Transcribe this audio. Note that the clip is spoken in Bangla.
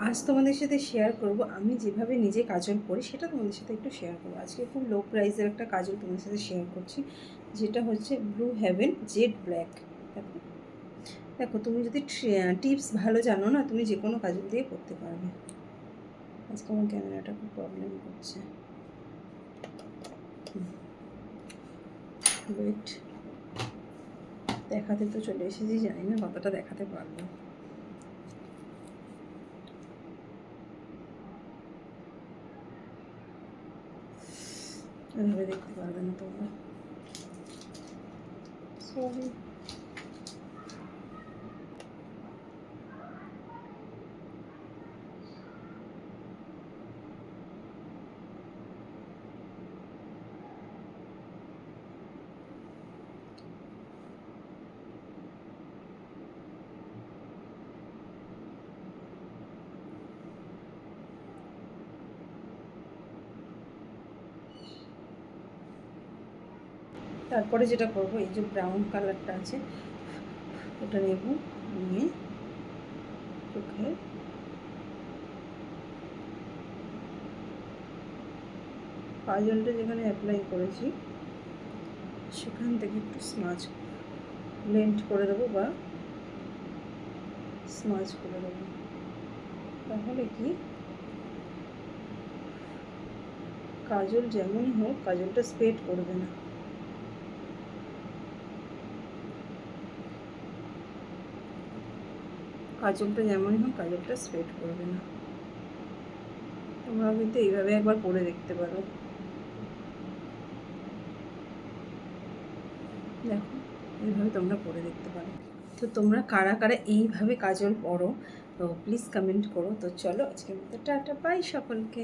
আজ তোমাদের সাথে শেয়ার করব আমি যেভাবে নিজে কাজল পরি, সেটা তোমাদের সাথে একটু শেয়ার করবো। আজকে খুব লো প্রাইসের একটা কাজল তোমাদের সাথে শেয়ার করছি, যেটা হচ্ছে ব্লু হেভেন জেড ব্ল্যাক। দেখো দেখো, তুমি যদি টিপস ভালো জানো না, তুমি যে কোনো কাজল দিয়ে করতে পারবে। আজকে আমার ক্যামেরাটা খুব প্রবলেম করছে, ওয়েট। দেখাতে তো চলে এসেছি, জানি না কতটা দেখাতে পারবো। এভাবে দেখতে পারবে না তোমরা, সরি। তারপরে যেটা করব, এই যে ব্রাউন কালারটা আছে ওটা নেব, নিয়ে চোখে কাজলটা যেখানে অ্যাপ্লাই করেছি সেখান থেকে একটু স্মাজ ব্লেন্ড করে দেবো বা স্মাজ করে দেবো। তাহলে কি কাজল যেমনই হোক কাজলটা স্প্রেড করবে না। কাজলটা যেমনই হোক কাজলটা স্প্রেড করবে না। তোমরাও কিন্তু এইভাবে একবার পরে দেখতে পারো। দেখো, এইভাবে তোমরা পরে দেখতে পারো। তো তোমরা কারা কারা এইভাবে কাজল পরো, তো প্লিজ কমেন্ট করো। তো চলো, আজকের মতো টাটা, বাই সকলকে।